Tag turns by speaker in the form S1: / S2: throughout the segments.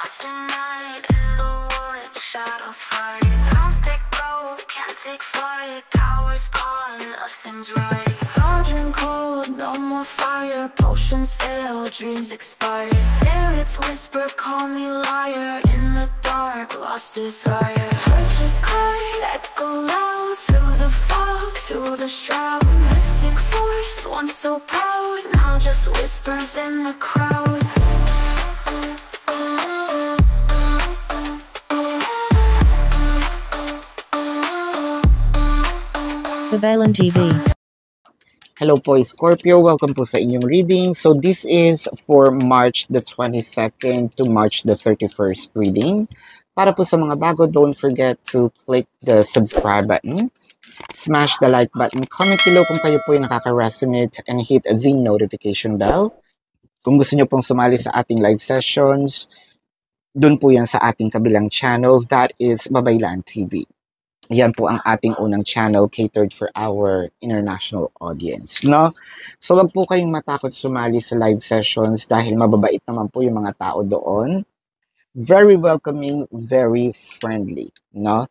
S1: lost in night, in the wood, shadows fight. Arms take gold, can't take flight. Power's gone, nothing's right. Cauldron cold, no more fire. Potions fail, dreams expire. Spirits whisper, call me liar. In the dark, lost desire. Purchase cry, echo loud. Through the fog, through the shroud. Mystic force, once so proud, now just whispers in the crowd.
S2: Babaylan TV.
S3: Hello po, Scorpio. Welcome po sa inyong reading. So this is for March the 22nd to March the 31st reading. Para po sa mga bago, don't forget to click the subscribe button, smash the like button, comment below kung kayo po ay nakaka-resonate, and hit the notification bell. Kung gusto nyo pong sumali sa ating live sessions, dun po yan sa ating kabilang channel, that is Babaylan TV. Yan po ang ating unang channel catered for our international audience, no? So wag po kayong matakot sumali sa live sessions dahil mababait naman po yung mga tao doon. Very welcoming, very friendly, no?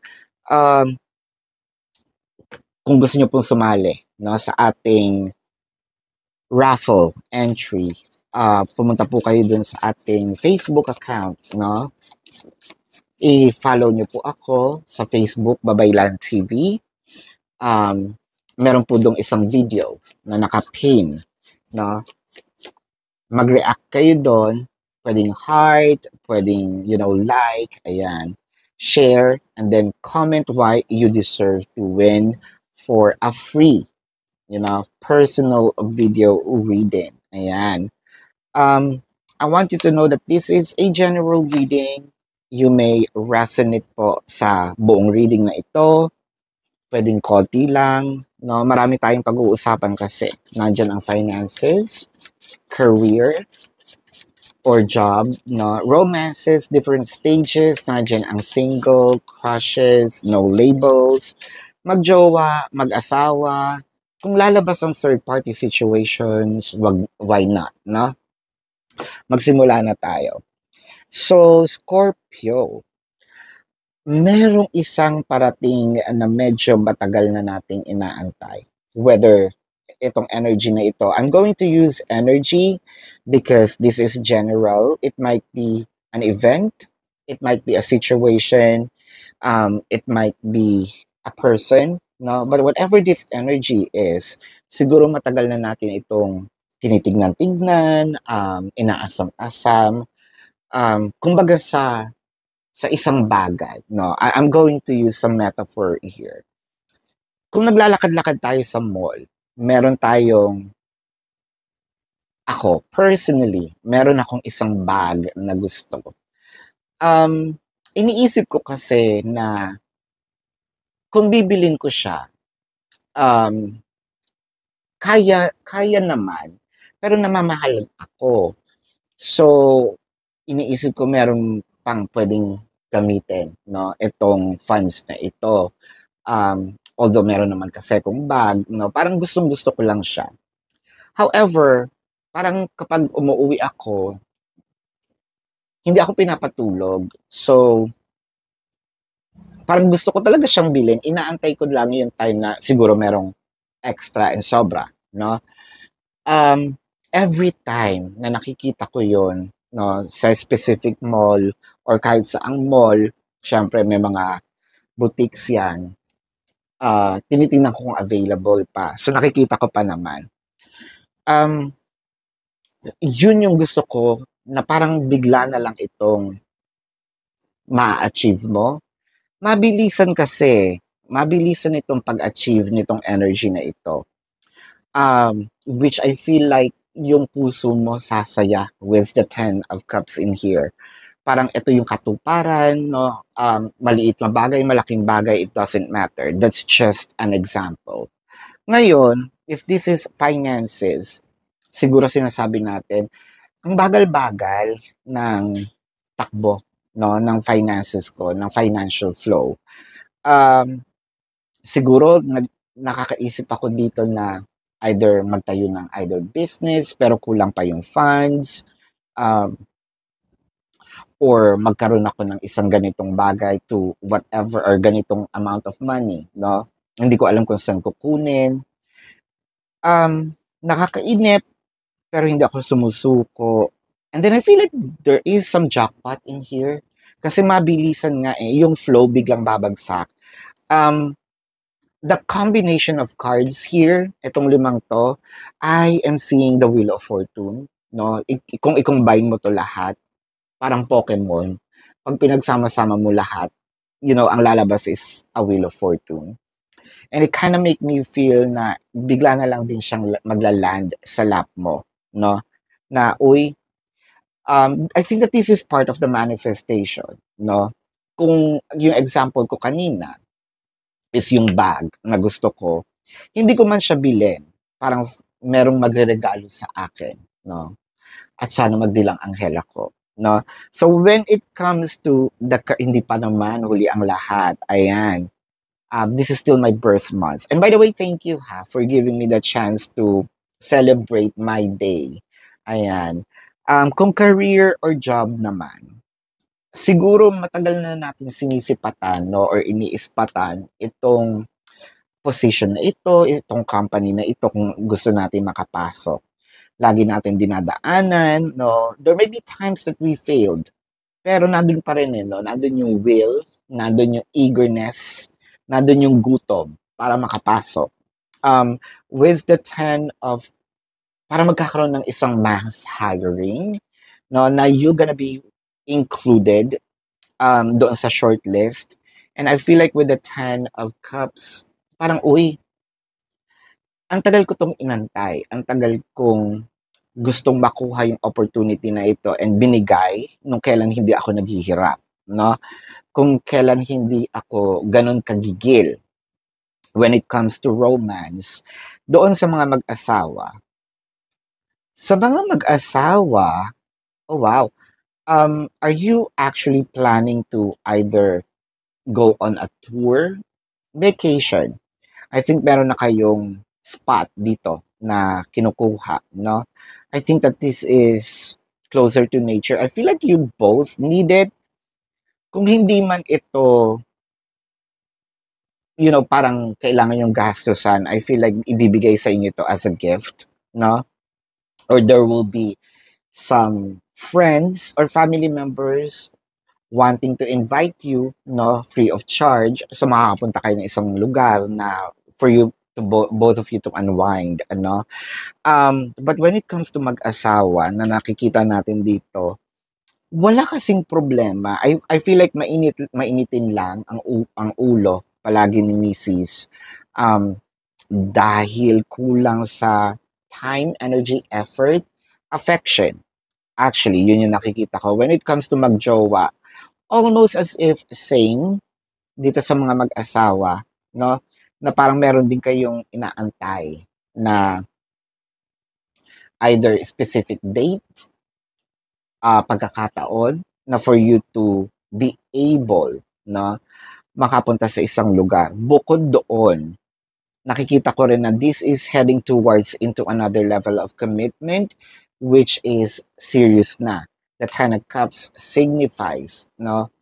S3: Kung gusto niyo pong sumali, no, sa ating raffle entry, pumunta po kayo dun sa ating Facebook account, no? I-follow nyo po ako sa Facebook, Babaylan TV. Meron po dong isang video na naka-pin, no? Mag-react kayo doon. Pwedeng heart, pwedeng, like, ayan. Share, and then comment why you deserve to win for a free, personal video reading. Ayan. I want you to know that this is a general reading. You may resonate po sa buong reading na ito. Pwedeng konti lang. No? Marami tayong pag-uusapan kasi. Nandyan ang finances, career, or job. No? Romances, different stages. Nandyan ang single, crushes, no labels, magjowa, mag-asawa. Kung lalabas ang third-party situations, why not? No? Magsimula na tayo. So, Scorpio, merong isang parating na medyo matagal na nating inaantay. Whether itong energy na ito, I'm going to use energy because this is general. It might be an event, it might be a situation, it might be a person, no? But whatever this energy is, siguro matagal na natin itong tinitignan-tignan, inaasam-asam, kumbaga sa isang bagay, no? I'm going to use some metaphor here. Kung naglalakad-lakad tayo sa mall, ako, personally, meron akong isang bag na gusto ko. Iniisip ko kasi na kung bibilin ko siya, kaya naman, pero namamahal ako. So, iniisip ko meron pang pwedeng gamitin, no, itong funds na ito. Although meron naman kasi kung bag, no, parang gustong-gusto ko lang siya. However, parang kapag umuwi ako, hindi ako pinapatulog. So, parang gusto ko talaga siyang bilhin. Inaantay ko lang yung time na siguro merong extra and sobra, no? Every time na nakikita ko yon, no, sa specific mall or kahit saang mall, syempre may mga boutiques yan, tinitingnan ko kung available pa. So nakikita ko pa naman. Yun yung gusto ko na parang bigla na lang itong ma-achieve mo. Mabilisan itong pag-achieve nitong energy na ito. Which I feel like yung puso mo sasaya with the 10 of Cups in here. Parang ito yung katuparan, no? Maliit na bagay, malaking bagay, it doesn't matter. That's just an example. Ngayon, if this is finances, siguro sinasabi natin, ang bagal-bagal ng takbo, no, ng finances ko, ng financial flow. Siguro, nakakaisip ako dito na either magtayo ng business pero kulang pa yung funds, or magkaroon ako ng isang ganitong bagay to whatever or ganitong amount of money, no? Hindi ko alam kung saan kukunin. Nakakainip, pero hindi ako sumusuko. And then I feel like there is some jackpot in here. Kasi mabilisan nga yung flow biglang babagsak. The combination of cards here, itong 5 to, I am seeing the Wheel of Fortune. No? Kung i-combine mo to lahat, parang Pokemon, pag pinagsama-sama mo lahat, ang lalabas is a Wheel of Fortune. And it kind of make me feel na bigla na lang din siyang magla-land sa lap mo, no? Na, uy, I think that this is part of the manifestation, no? Kung yung example ko kanina is yung bag na gusto ko, hindi ko man siya bilhin. Parang merong magre-regalo sa akin, no? At sana magdilang anghel ako, no? So when it comes to hindi pa naman huli ang lahat, ayan. This is still my birth month. And by the way, thank you for giving me the chance to celebrate my day. Ayan. Kung career or job naman, siguro matagal na natin sinisipatan, no, or iniispatan itong position na ito, itong company na ito kung gusto natin makapasok. Lagi natin dinadaanan, no. There may be times that we failed. Pero nandun pa rin, no. Nandun yung will, nandun yung eagerness, nandun yung gutom para makapasok. With the 10 of, para magkakaroon ng isang mass hiring, no, na you're gonna be included doon sa shortlist. And I feel like with the 10 of Cups, parang, uy, ang tagal ko tong inantay, ang tagal kong gustong makuha yung opportunity na ito and binigay nung kailan hindi ako naghihirap, no? Kung kailan hindi ako ganun kagigil when it comes to romance, doon sa mga mag-asawa. Sa mga mag-asawa, oh wow, are you actually planning to either go on a tour, vacation? I think meron na kayong spot dito na kinukuha, no? I think that this is closer to nature. I feel like you both need it. Kung hindi man ito, parang kailangan yung gastusan, I feel like ibibigay sa inyo to as a gift, no? Or there will be some friends or family members wanting to invite you, no, free of charge. So makakapunta kayo ng isang lugar na for you to both of you to unwind, ano? But when it comes to mag-asawa na nakikita natin dito, wala kasing problema. I feel like mainitin lang ang ulo palagi ni Mrs. Dahil kulang sa time, energy, effort, affection. Actually, yun yung nakikita ko. When it comes to magjowa, almost as if same dito sa mga mag-asawa, no? Na parang meron din kayong inaantay na either specific date, pagkakataon na for you to be able na makapunta sa isang lugar. Bukod doon, nakikita ko rin na this is heading towards into another level of commitment, which is serious na. The 10 of Cups signifies, no,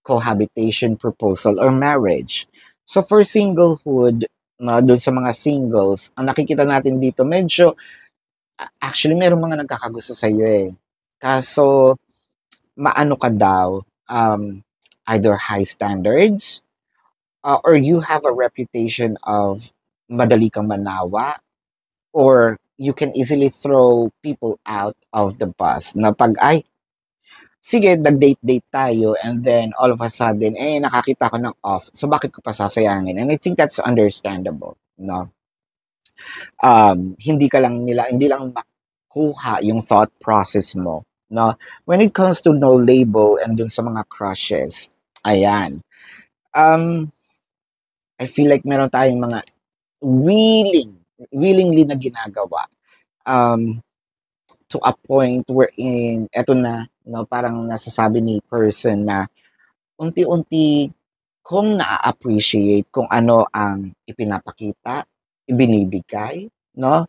S3: cohabitation, proposal, or marriage. So for singlehood, doon sa mga singles, ang nakikita natin dito, medyo, actually, meron mga nagkakagusto sa iyo eh. Kaso, maano ka daw, either high standards, or you have a reputation of madali kang manawa, or you can easily throw people out of the bus. Na pag, sige, nag-date-date tayo, and then all of a sudden, nakakita ko ng off. So, bakit ko pa sasayangin? And I think that's understandable, no? Hindi lang makuha yung thought process mo, no? When it comes to no label and dun sa mga crushes, ayan. I feel like meron tayong mga willingly na ginagawa to a point wherein eto na, no, parang nasasabi ni person na unti-unti kung na-appreciate kung ano ang ipinapakita, ibinibigay, no?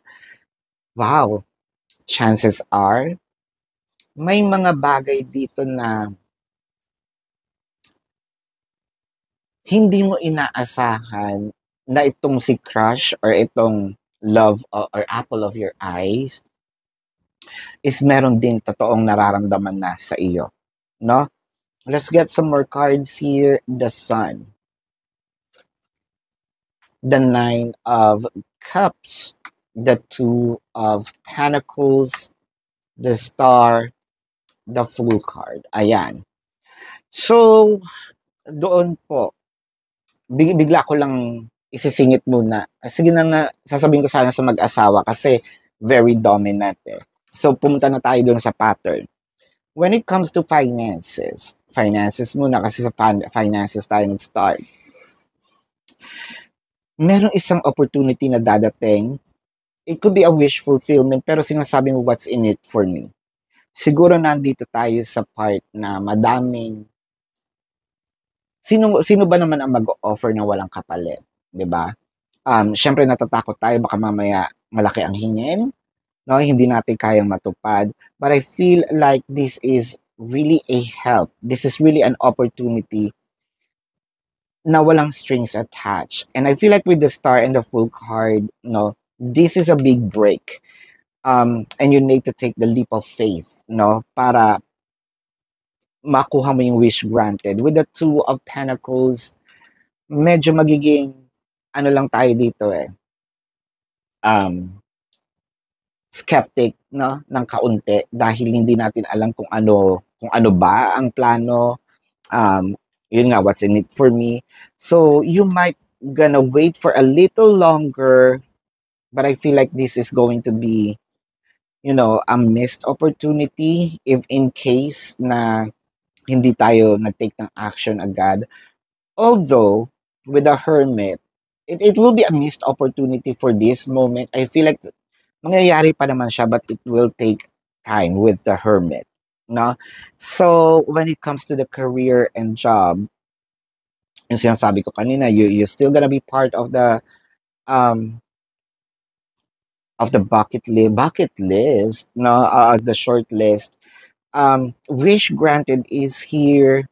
S3: Wow. Chances are may mga bagay dito na hindi mo inaasahan na itong si crush or itong love or apple of your eyes is meron din totoong nararamdaman na sa iyo, no? Let's get some more cards here. The Sun, the Nine of Cups, the Two of Pentacles, the Star, the Fool card. Ayan. So, doon po, bigla ko lang isisingit muna. Sige na nga, sasabihin ko sana sa mag-asawa kasi very dominant eh. So, pumunta na tayo doon sa pattern. When it comes to finances muna kasi sa finances tayo nag-start. Merong isang opportunity na dadating. It could be a wish fulfillment pero sinasabi mo what's in it for me. Siguro nandito tayo sa part na madaming sino ba naman ang mag-offer na walang kapalit, 'di ba? Syempre natatakot tayo baka mamaya malaki ang hingin, no? Hindi natin kayang matupad. But I feel like this is really a help. This is really an opportunity na walang strings attached. And I feel like with the Star and the Fool card, no, this is a big break. And you need to take the leap of faith, no, para makuha mo yung wish granted. With the Two of Pentacles, medyo magiging, ano lang tayo dito eh, skeptic, no, ng kaunti dahil hindi natin alam kung ano ba ang plano. Yun nga, what's in it for me. So, you might gonna wait for a little longer, but I feel like this is going to be, a missed opportunity if in case na hindi tayo nag-take ng action agad. Although, with the Hermit, it will be a missed opportunity for this moment. I feel like mangyayari pa naman siya, but it will take time with the Hermit. No? So, when it comes to the career and job, yung sinasabi ko kanina, you're still gonna be part of the bucket list, no, the short list. Wish granted is here.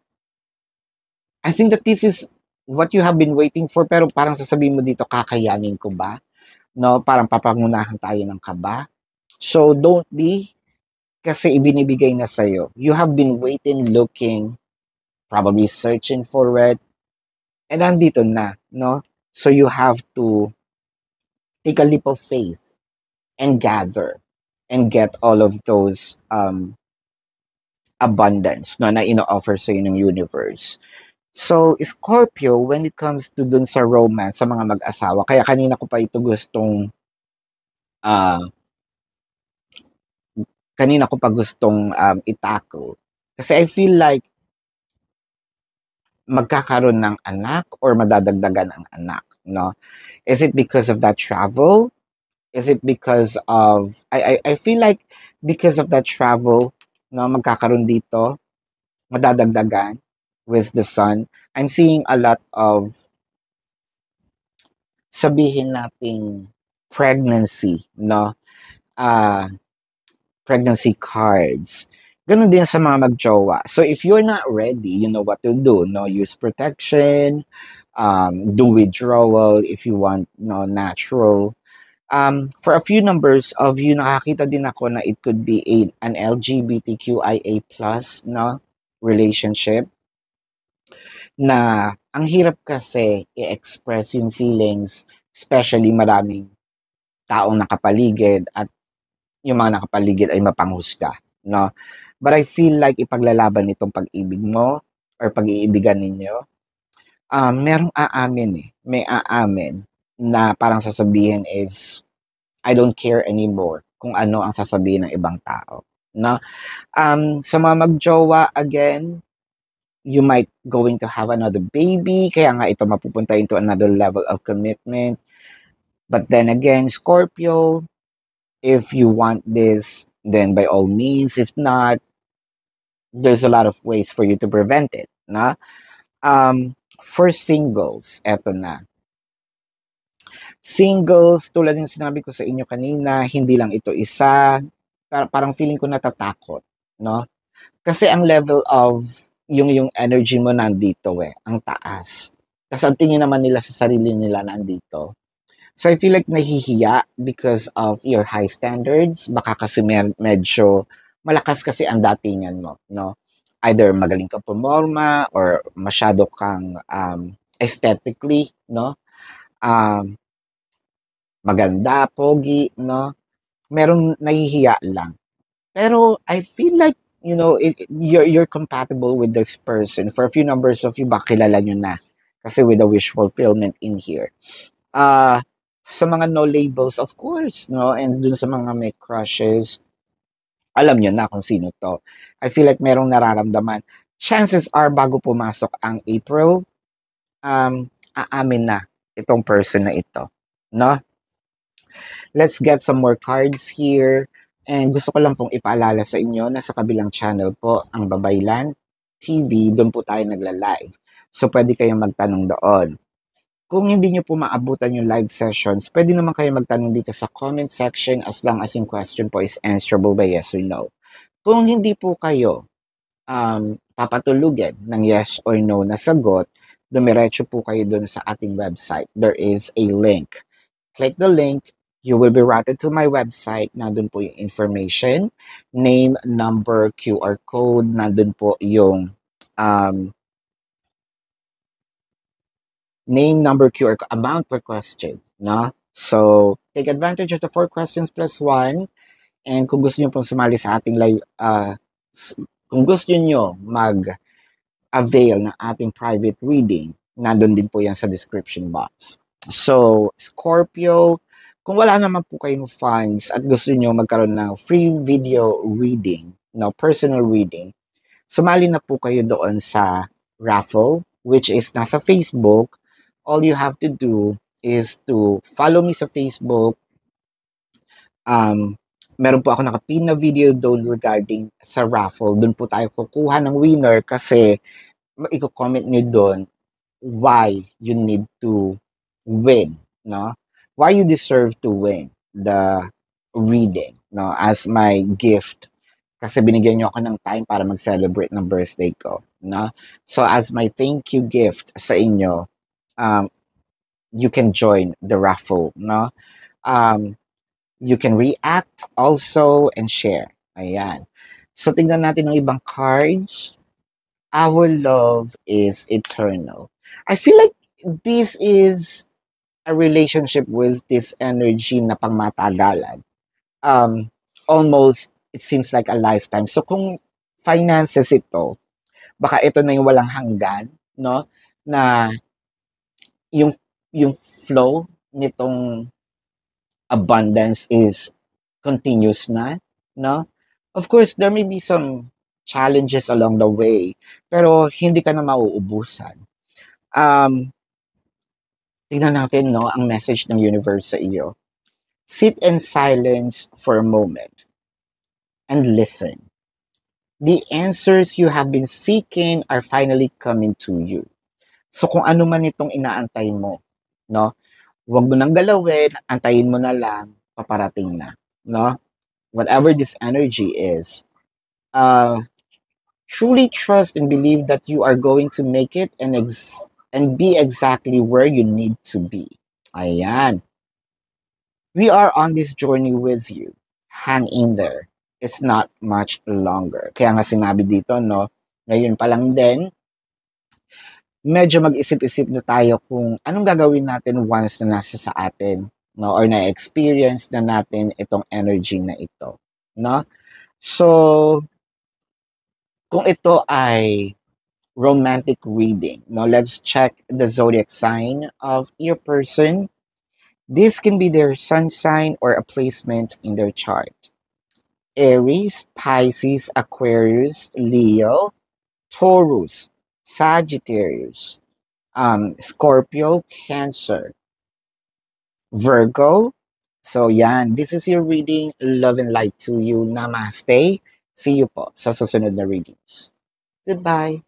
S3: I think that this is what you have been waiting for, pero parang sasabihin mo dito, kakayanin ko ba? No, parang papangunahan tayo ng kaba. So, don't be, kasi ibinibigay na sa'yo. You have been waiting, looking, probably searching for it, and nandito na, no? So, you have to take a leap of faith and gather and get all of those abundance, no, na ino-offer sa'yo ng universe. So, Scorpio, when it comes to dun sa romance, sa mga mag-asawa, kaya kanina ko pa ito gustong i-tackle. Kasi I feel like magkakaroon ng anak or madadagdagan ang anak, no? Is it because of that travel? Is it because of, I feel like because of that travel, no, magkakaroon dito, madadagdagan with the Sun. I'm seeing a lot of, sabihin nating pregnancy, no? Pregnancy cards. Ganun din sa mga magjowa. So if you're not ready, you know what to do, no? Use protection, do withdrawal if you want, no, natural. For a few numbers of you, nakakita din ako na it could be an LGBTQIA+, no, relationship, na ang hirap kasi i-express yung feelings, especially maraming taong nakapaligid at yung mga nakapaligid ay mapanghusga, no? But I feel like ipaglalaban itong pag-ibig mo or pag-iibigan ninyo, merong aamin eh. May aamin na parang sasabihin is, I don't care anymore kung ano ang sasabihin ng ibang tao, no? Sa mga magjowa, again, you might going to have another baby, kaya nga ito mapupunta into another level of commitment. But then again, Scorpio, if you want this, then by all means. If not, there's a lot of ways for you to prevent it, na? For singles, eto na. Singles, tulad ng sinabi ko sa inyo kanina, hindi lang ito isa. Parang feeling ko natatakot, no? Kasi ang level of yung energy mo nandito ang taas. Tapos ang tingin naman nila sa sarili nila nandito. So I feel like nahihiya because of your high standards. Baka kasi medyo malakas kasi ang datingan mo, no? Either magaling kang pumorma or masyado kang aesthetically, no? Um, maganda, pogi, no? Merong nahihiya lang. Pero I feel like, you're compatible with this person. For a few numbers of you, baka kilala nyo na. Kasi with the wish fulfillment in here. Sa mga no labels, of course, no? And dun sa mga may crushes, alam nyo na kung sino to. I feel like merong nararamdaman. Chances are, bago pumasok ang April, aamin na itong person na ito. No? Let's get some more cards here. And gusto ko lang pong ipaalala sa inyo na sa kabilang channel po, ang Babaylan TV, doon po tayo nagla-live. So, pwede kayong magtanong doon. Kung hindi nyo po maabutan yung live sessions, pwede naman kayo magtanong dito sa comment section as long as yung question po is answerable by yes or no. Kung hindi po kayo papatulugan ng yes or no na sagot, dumiretso po kayo doon sa ating website. There is a link. Click the link. You will be routed to my website. Nandun po yung information, name, number, QR code. Nandun po yung name, number, QR code, amount per question. No? So, take advantage of the 4 questions plus 1. And kung gusto nyo pong sumali sa ating live, kung gusto nyo mag-avail ng ating private reading, nandun din po yan sa description box. So, Scorpio, kung wala naman po kayong funds at gusto nyo magkaroon ng free video reading, personal reading, sumali na po kayo doon sa raffle, which is nasa Facebook. All you have to do is to follow me sa Facebook. Meron po ako nakapin na video doon regarding sa raffle. Doon po tayo kukuha ng winner kasi i-comment nyo doon why you need to win, no? Why you deserve to win the reading, no? As my gift. Kasi binigyan nyo ako ng time para mag-celebrate ng birthday ko, no? So as my thank you gift sa inyo, you can join the raffle, no? You can react also and share. Ayan. So tingnan natin ng ibang cards. Our love is eternal. I feel like this is a relationship with this energy na pangmatagalan. Almost, it seems like a lifetime. So kung finances ito, baka ito na yung walang hanggan, no? Na yung flow nitong abundance is continuous na, no? Of course, there may be some challenges along the way, pero hindi ka na mauubusan. Tingnan natin, no, ang message ng universe sa iyo. Sit in silence for a moment and listen. The answers you have been seeking are finally coming to you. So kung ano man itong inaantay mo, no, huwag mo nang galawin, antayin mo na lang, paparating na, no? Whatever this energy is, truly trust and believe that you are going to make it and be exactly where you need to be. Ayan. We are on this journey with you. Hang in there. It's not much longer. Kaya nga sinabi dito, no, ngayon pa lang din, medyo mag-isip-isip na tayo kung anong gagawin natin once na nasa sa atin, no, or na-experience na natin itong energy na ito, no? So, kung ito ay romantic reading, no, let's check the zodiac sign of your person. This can be their sun sign or a placement in their chart. Aries, Pisces, Aquarius, Leo, Taurus, Sagittarius, Scorpio, Cancer, Virgo. So yan, this is your reading. Love and light to you. Namaste. See you po sa susunod na readings. Goodbye.